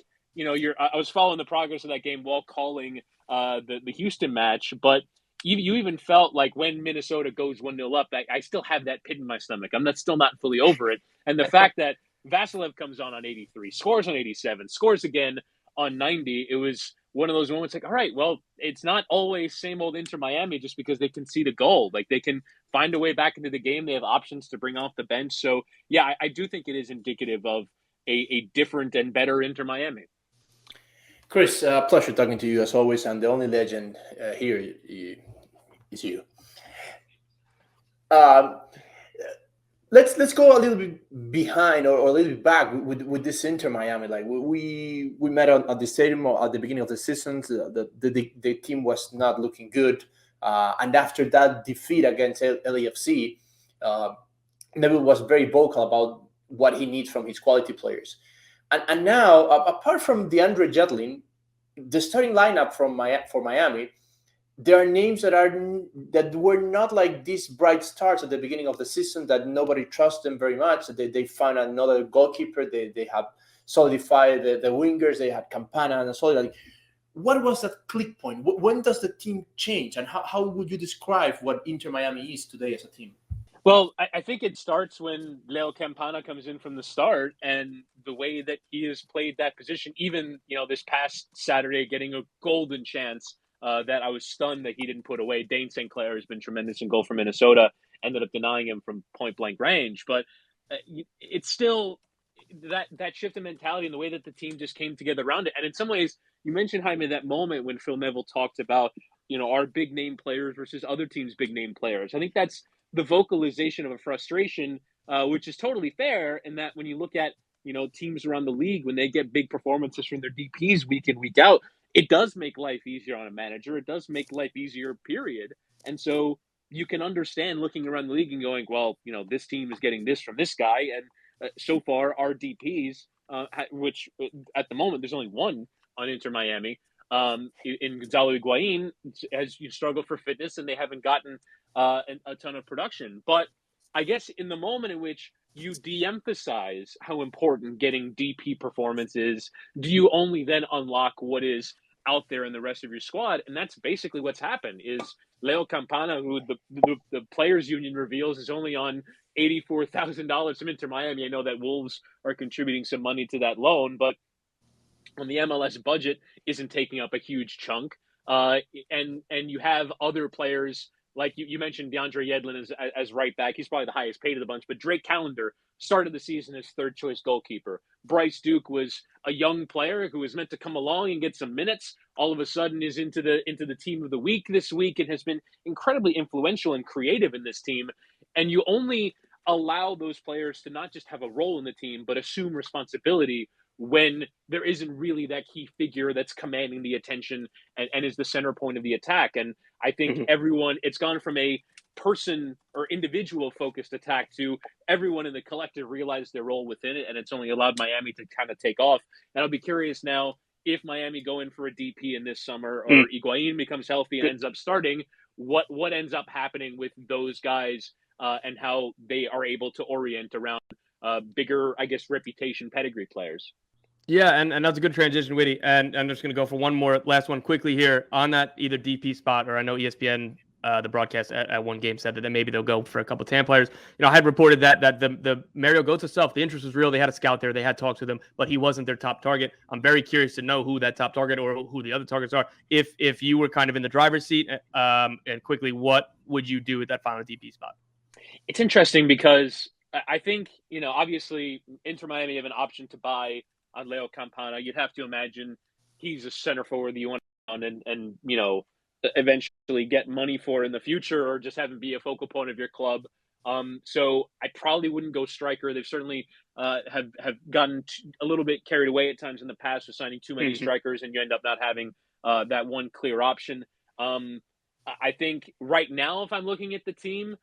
was following the progress of that game while calling the Houston match, but you even felt like when Minnesota goes 1-0 up, I still have that pit in my stomach. I'm still not fully over it. And the fact that Vassilev comes on 83, scores on 87, scores again on 90, it was one of those moments like, all right, well, it's not always same old Inter Miami just because they concede a goal. Like, they can find a way back into the game. They have options to bring off the bench. So, yeah, I do think it is indicative of a different and better Inter Miami. Chris, pleasure talking to you as always. And the only legend here is you. Let's go a little bit behind or a little bit back with this Inter Miami. Like, we met at the stadium at the beginning of the season. The team was not looking good, and after that defeat against LAFC, Neville was very vocal about what he needs from his quality players. And now, apart from DeAndre Jetlin, the starting lineup for Miami, there are names that were not like these bright stars at the beginning of the season, that nobody trusts them very much. They found another goalkeeper. They have solidified the wingers. They had Campana and Solid. What was that click point? When does the team change? And how would you describe what Inter Miami is today as a team? Well, I think it starts when Leo Campana comes in from the start, and the way that he has played that position, even, this past Saturday, getting a golden chance that I was stunned that he didn't put away. Dane St. Clair has been tremendous in goal for Minnesota, ended up denying him from point blank range. But it's still that shift in mentality and the way that the team just came together around it. And in some ways, you mentioned, Jaime, that moment when Phil Neville talked about, our big name players versus other teams' big name players. I think that's the vocalization of a frustration, which is totally fair. In that when you look at, teams around the league, when they get big performances from their DPs week in, week out, it does make life easier on a manager. It does make life easier, period. And so you can understand looking around the league and going, well, this team is getting this from this guy. And so far, our DPs, which at the moment, there's only one on Inter Miami, in Gonzalo Higuain, as you struggle for fitness, and they haven't gotten a ton of production. But I guess in the moment in which you de-emphasize how important getting DP performance is, do you only then unlock what is out there in the rest of your squad? And that's basically what's happened. Is Leo Campana, who the players union reveals is only on $84,000 from Inter Miami. I know that Wolves are contributing some money to that loan, but on the MLS budget isn't taking up a huge chunk. And you have other players, like you mentioned DeAndre Yedlin as right back. He's probably the highest paid of the bunch, but Drake Callender started the season as third choice goalkeeper. Bryce Duke was a young player who was meant to come along and get some minutes. All of a sudden is into the team of the week this week and has been incredibly influential and creative in this team. And you only allow those players to not just have a role in the team, but assume responsibility when there isn't really that key figure that's commanding the attention and is the center point of the attack. And I think it's gone from a person or individual focused attack to everyone in the collective realized their role within it. And it's only allowed Miami to kind of take off. And I'll be curious now, if Miami go in for a DP in this summer, or Higuain becomes healthy and ends up starting, what ends up happening with those guys and how they are able to orient around bigger, I guess, reputation pedigree players. Yeah, and that's a good transition, Witty. And I'm just going to go for one more last one quickly here on that either DP spot, or I know ESPN, the broadcast at one game said that maybe they'll go for a couple TAM players. I had reported that the Mario Götze stuff, the interest was real. They had a scout there. They had talks with him, but he wasn't their top target. I'm very curious to know who that top target or who the other targets are. If you were kind of in the driver's seat, and quickly, what would you do with that final DP spot? It's interesting because I think, obviously Inter Miami have an option to buy on Leo Campana. You'd have to imagine he's a center forward that you want and eventually get money for in the future, or just have him be a focal point of your club. So I probably wouldn't go striker. They've certainly have gotten a little bit carried away at times in the past with signing too many strikers, and you end up not having that one clear option. I think right now, if I'm looking at the team,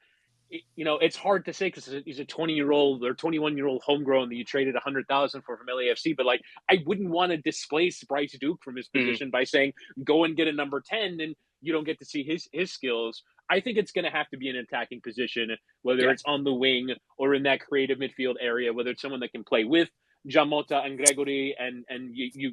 it's hard to say because he's a 20-year-old or 21-year-old homegrown that you traded $100,000 for from LAFC. But I wouldn't want to displace Bryce Duke from his position by saying go and get a number 10 and you don't get to see his skills. I think it's going to have to be an attacking position, whether it's on the wing or in that creative midfield area, whether it's someone that can play with Jamota and Gregory and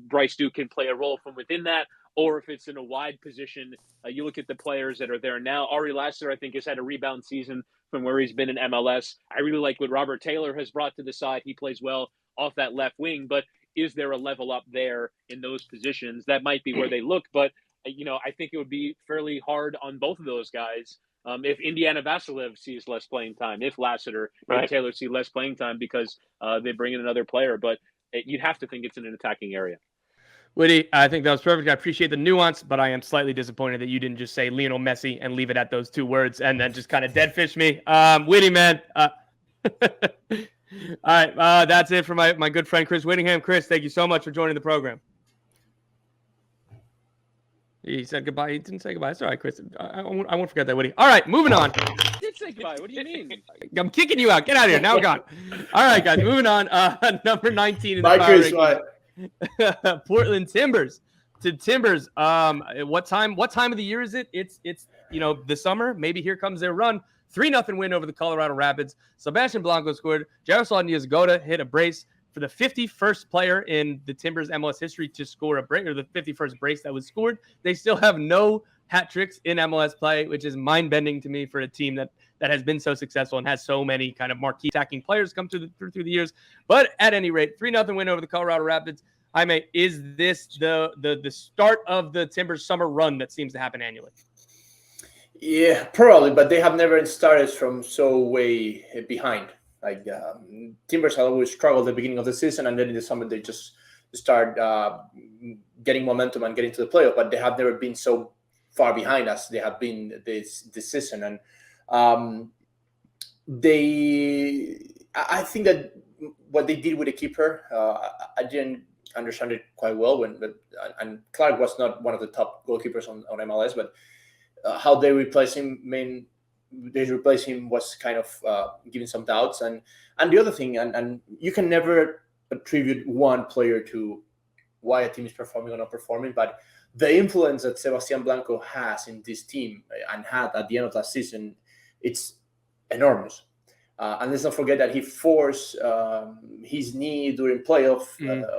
Bryce Duke can play a role from within that, or if it's in a wide position. You look at the players that are there now. Ari Lasser, I think, has had a rebound season from where he's been in MLS. I really like what Robert Taylor has brought to the side. He plays well off that left wing, but is there a level up there in those positions? That might be where they look, but I think it would be fairly hard on both of those guys. If Indiana Vasilev sees less playing time, if Lassiter and Taylor see less playing time because they bring in another player, but you'd have to think it's in an attacking area. Witty, I think that was perfect. I appreciate the nuance, but I am slightly disappointed that you didn't just say Lionel Messi and leave it at those two words and then just kind of dead fish me. Witty, man. All right, that's it for my good friend Chris Wittyngham. Chris, thank you so much for joining the program. He said goodbye. He didn't say goodbye. It's all right, Chris. I won't forget that, Witty. All right, moving on. I did say goodbye. What do you mean? I'm kicking you out. Get out of here. Now gone. All right, guys, moving on. Number 19 in the power rankings. Portland Timbers to Timbers. What time of the year is it? It's the summer. Maybe here comes their run. 3-0 win over the Colorado Rapids. Sebastian Blanco scored. Jaroslav Niezgoda hit a brace for the 51st player in the Timbers MLS history to score a break, or the 51st brace that was scored. They still have no hat tricks in MLS play, which is mind-bending to me for a team that has been so successful and has so many kind of marquee attacking players come through the years. But at any rate, 3-0 win over the Colorado Rapids. Jaime, is this the start of the Timbers summer run that seems to happen annually? Yeah, probably, but they have never started from so way behind. Like Timbers have always struggled at the beginning of the season, and then in the summer they just start getting momentum and getting to the playoff. But they have never been so far behind as they have been this season. And I think that what they did with the keeper, I didn't understand it quite well. And Clark was not one of the top goalkeepers on MLS, but how they replace him, was kind of giving some doubts. And the other thing, and you can never attribute one player to why a team is performing or not performing, but the influence that Sebastian Blanco has in this team and had at the end of last season, it's enormous. And let's not forget that he forced his knee during playoff.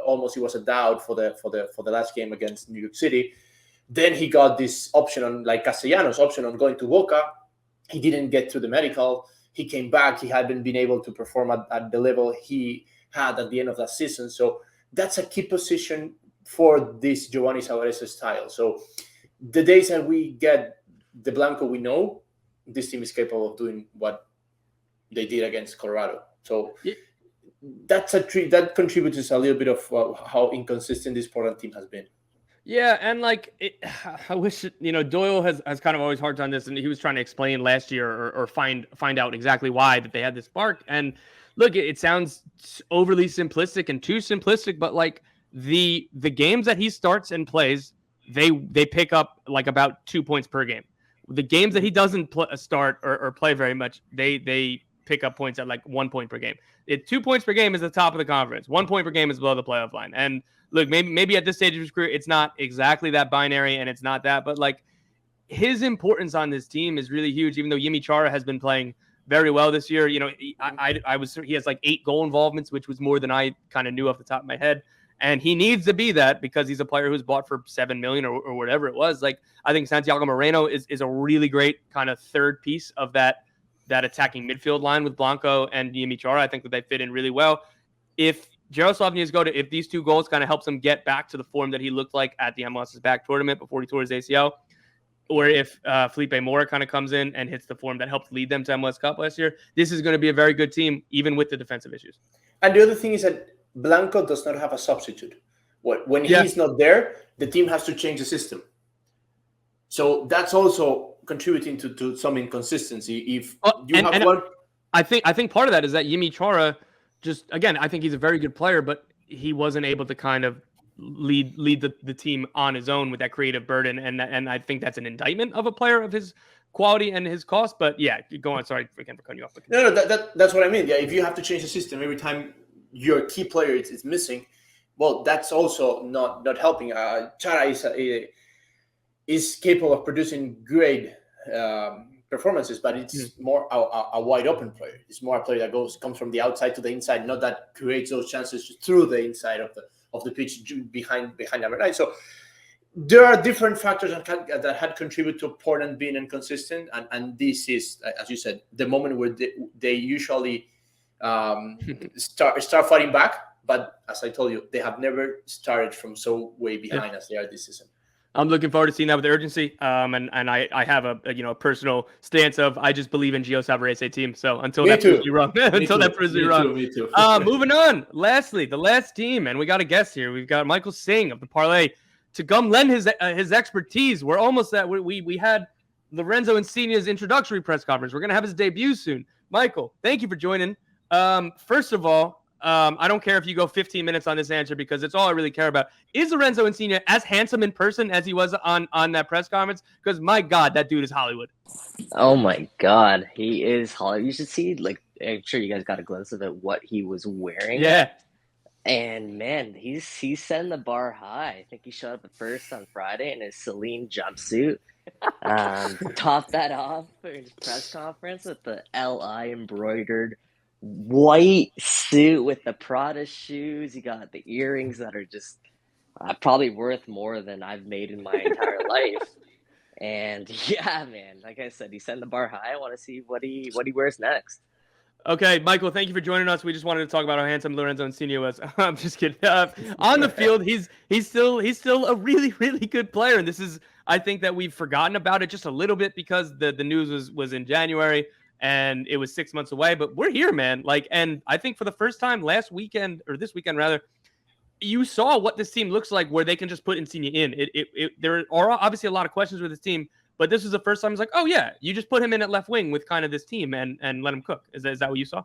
Almost it was a doubt for the last game against New York City. Then he got this option on, like Castellanos' option on going to Boca. He didn't get to the medical. He came back. He hadn't been able to perform at the level he had at the end of that season. So that's a key position for this Giovanni Savarese style. So the days that we get the Blanco we know, this team is capable of doing what they did against Colorado. So that's that contributes a little bit of how inconsistent this Portland team has been. Yeah, and I wish Doyle has kind of always harped on this, and he was trying to explain last year or find out exactly why that they had this spark. And look, it sounds overly simplistic and too simplistic, but like the games that he starts and plays, they pick up like about 2 points per game. The games that he doesn't start or play very much, they pick up points at like 1 point per game. 2 points per game is the top of the conference. 1 point per game is below the playoff line. And look, maybe at this stage of his career, it's not exactly that binary, and it's not that, but like his importance on this team is really huge. Even though Yimi Chara has been playing very well this year, he has like 8 goal involvements, which was more than I kind of knew off the top of my head. And he needs to be that because he's a player who's bought for $7 million or whatever it was. Like I think Santiago Moreno is a really great kind of third piece of that attacking midfield line with Blanco and Yimi Chara. I think that they fit in really well. If Jaroslav Niezgoda, if these 2 goals kind of helps him get back to the form that he looked like at the MLS's back tournament before he tore his ACL, or if Felipe Mora kind of comes in and hits the form that helped lead them to MLS Cup last year, this is going to be a very good team, even with the defensive issues. And the other thing is that Blanco does not have a substitute. When he's not there, the team has to change the system. So that's also contributing to some inconsistency. If I think part of that is that Yimi Chara, just again, I think he's a very good player, but he wasn't able to kind of lead the team on his own with that creative burden, and I think that's an indictment of a player of his quality and his cost. But yeah, go on. Sorry again for cutting you off. No, that's what I mean. Yeah, if you have to change the system every time your key player is missing, well, that's also not helping. Chara is capable of producing great performances, but it's more a wide open player. It's more a player that comes from the outside to the inside, not that creates those chances through the inside of the pitch behind number 9. So there are different factors that had contributed to Portland being inconsistent, and this is, as you said, the moment where they usually start fighting back. But as I told you, they have never started from so way behind as they are this season. I'm looking forward to seeing that with urgency. And I have a personal stance of I just believe in Gio Savarese team. So until that proves me wrong, Me too. Moving on. Lastly, the last team, and we got a guest here. We've got Michael Singh of the Parlay to come lend his expertise. We're almost at we had Lorenzo Insigne's introductory press conference. We're gonna have his debut soon. Michael, thank you for joining. First of all, I don't care if you go 15 minutes on this answer because it's all I really care about. Is Lorenzo Insigne as handsome in person as he was on that press conference? Because my God, that dude is Hollywood. Oh my God, he is Hollywood. You should see, like, I'm sure you guys got a glimpse of it, what he was wearing. Yeah. And man, he's setting the bar high. I think he showed up at first on Friday in his Celine jumpsuit. Topped that off for his press conference with the LI embroidered white suit with the Prada shoes. You got the earrings that are just probably worth more than I've made in my entire life. And yeah, man, like I said, he set the bar high. I want to see what he wears next. Okay, Michael, thank you for joining us. We just wanted to talk about how handsome Lorenzo Insigne was. I'm just kidding. On the field, he's still a really good player, and this is, I think that we've forgotten about it just a little bit because the news was in January and it was 6 months away. But we're here, man. Like, and I think for the first time last weekend, or this weekend rather, you saw what this team looks like where they can just put Insigne in. There are obviously a lot of questions with this team, but this was the first time it's like, oh yeah, you just put him in at left wing with kind of this team and let him cook. Is that what you saw?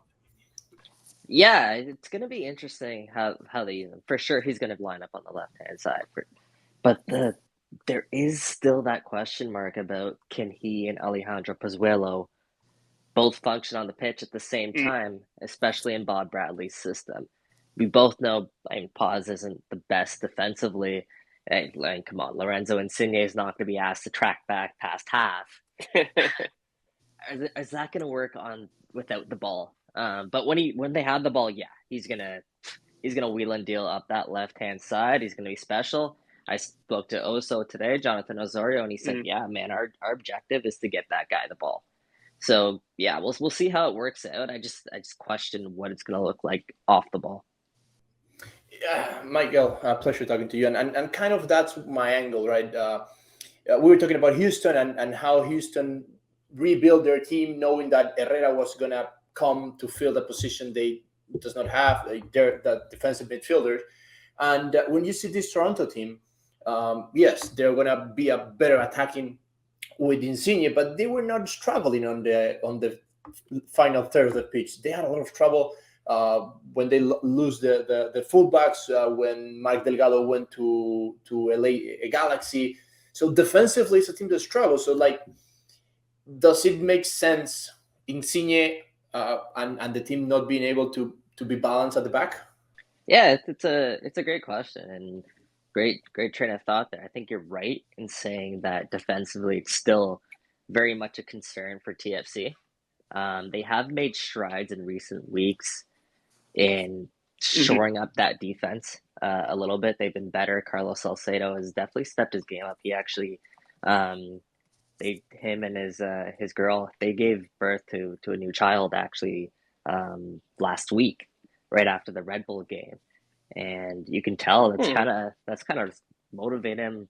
Yeah, it's gonna be interesting how they for sure he's gonna line up on the left hand side. But there is still that question mark about can he and Alejandro Pozuelo both function on the pitch at the same time, especially in Bob Bradley's system. We both know, I mean, Paz isn't the best defensively. And come on, Lorenzo Insigne is not going to be asked to track back past half. Is that going to work on without the ball? But when they have the ball, yeah, he's gonna wheel and deal up that left hand side. He's gonna be special. I spoke to Oso today, Jonathan Osorio, and he said, "Yeah, man, our objective is to get that guy the ball." So yeah, we'll see how it works out. I just question what it's gonna look like off the ball. Yeah, Michael, pleasure talking to you. And kind of that's my angle, right? We were talking about Houston and how Houston rebuilt their team knowing that Herrera was going to come to fill the position they does not have. They're the defensive midfielders. And when you see this Toronto team, yes, they're going to be a better attacking with Insigne, but they were not struggling on the final third of the pitch. They had a lot of trouble when they lose the fullbacks, when Mike Delgado went to LA Galaxy. So defensively, it's a team that struggles. So, like, does it make sense, Insigne and the team not being able to be balanced at the back? Yeah, it's a great question and great train of thought there. I think you're right in saying that defensively, it's still very much a concern for TFC. They have made strides in recent weeks in shoring up that defense a little bit. They've been better. Carlos Salcedo has definitely stepped his game up. He actually, him and his girl, they gave birth to a new child actually last week, right after the Red Bull game, and you can tell that's kind of motivated him,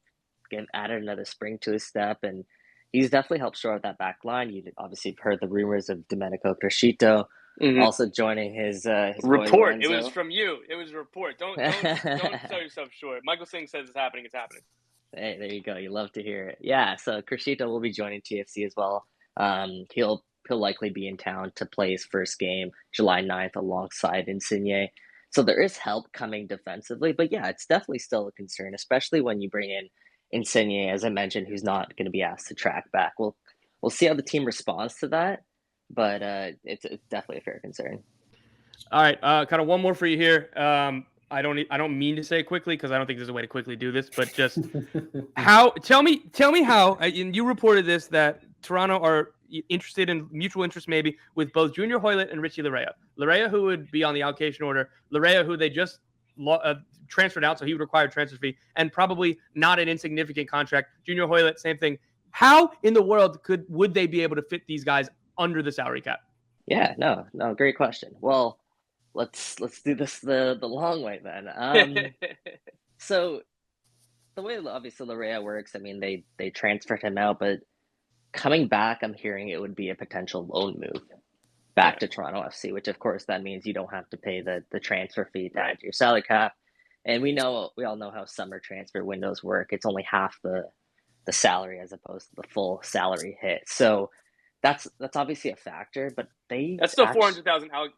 added another spring to his step, and he's definitely helped shore up that back line. You obviously heard the rumors of Domenico Crescito also joining his report. It was from you. It was a report. Don't sell yourself short. Michael Singh says it's happening. It's happening. Hey, there you go. You love to hear it. Yeah. So Crescito will be joining TFC as well. He'll likely be in town to play his first game July 9th alongside Insigne. So there is help coming defensively, but yeah, it's definitely still a concern, especially when you bring in Insigne, as I mentioned, who's not going to be asked to track back. We'll see how the team responds to that, but it's definitely a fair concern. All right, kind of one more for you here. I don't mean to say it quickly because I don't think there's a way to quickly do this, but just how tell me how, and you reported this, that Toronto are interested in mutual interest maybe with both Junior Hoylett and Richie Laryea. Laryea, who would be on the allocation order, Laryea, who they just transferred out, so he would require a transfer fee and probably not an insignificant contract. Junior Hoylett, same thing. How in the world would they be able to fit these guys under the salary cap? Yeah, no, great question. Well, let's do this the long way then. So the way obviously Laryea works, I mean, they transferred him out, but coming back, I'm hearing it would be a potential loan move back to Toronto FC, which of course that means you don't have to pay the transfer fee to add to your salary cap. And we all know how summer transfer windows work. It's only half the salary as opposed to the full salary hit. So that's obviously a factor, but that's still $400,000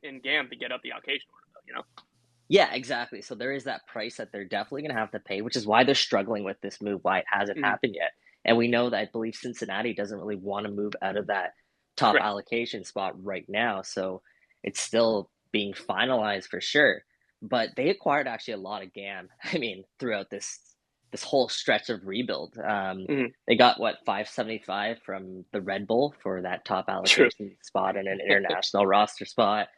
in GAM to get up the allocation order, though, you know? Yeah, exactly. So there is that price that they're definitely going to have to pay, which is why they're struggling with this move, why it hasn't happened yet. And we know that I believe Cincinnati doesn't really want to move out of that top allocation spot right now. So it's still being finalized for sure. But they acquired actually a lot of GAM, I mean, throughout this whole stretch of rebuild. They got, $575 from the Red Bull for that top allocation spot and an international roster spot.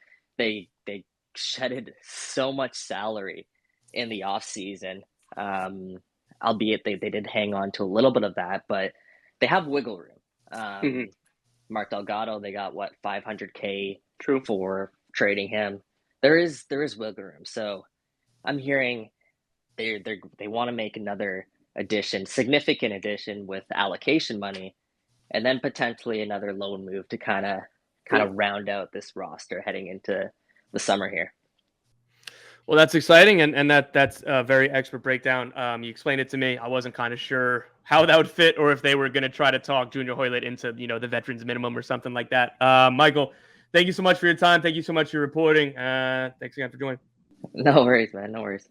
they shedded so much salary in the off season. Albeit they did hang on to a little bit of that, but they have wiggle room. Mark Delgado, they got what, $500K True. for trading him. There is wiggle room. So I'm hearing they want to make another addition, significant addition with allocation money, and then potentially another loan move to kind of round out this roster heading into the summer here. Well, that's exciting, and that's a very expert breakdown. You explained it to me. I wasn't kind of sure how that would fit, or if they were going to try to talk Junior Hoylett into, the veterans minimum or something like that. Michael, thank you so much for your time. Thank you so much for your reporting. Thanks again for joining. No worries, man. No worries.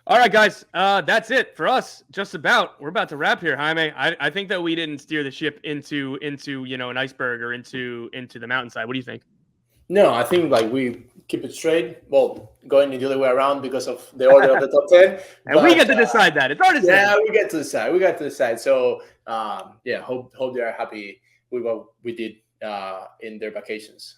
All right, guys. That's it for us. Just about. We're about to wrap here, Jaime. I think that we didn't steer the ship into an iceberg or into the mountainside. What do you think? No, I think we keep it straight. Well, going the other way around because of the order of the top 10. And we get to decide that. It's our decision. Yeah, we get to decide. So, hope they are happy with what we did in their vacations.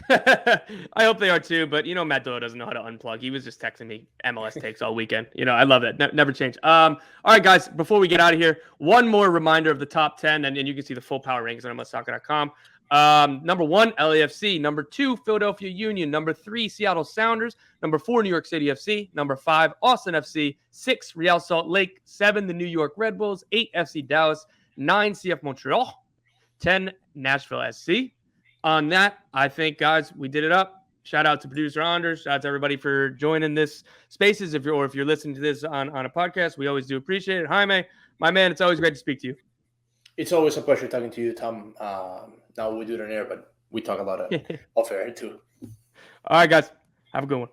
I hope they are too, but Matt Doyle doesn't know how to unplug. He was just texting me MLS takes all weekend. I love that. Never change. All right, guys, before we get out of here, one more reminder of the top 10, and you can see the full power rankings on MLSsoccer.com. Number 1, LAFC. Number 2, Philadelphia Union. Number 3, Seattle Sounders. Number 4, New York City FC. Number 5, Austin FC. 6, Real Salt Lake. 7, the New York Red Bulls. 8, FC Dallas. 9, CF Montreal. 10, Nashville SC. On that, I think, guys, we did it up. Shout out to producer Anders. Shout out to everybody for joining this Spaces. If you're listening to this on a podcast, we always do appreciate it. Jaime, my man, it's always great to speak to you. It's always a pleasure talking to you, Tom. Now we do it on air, but we talk about it off air too. All right, guys. Have a good one.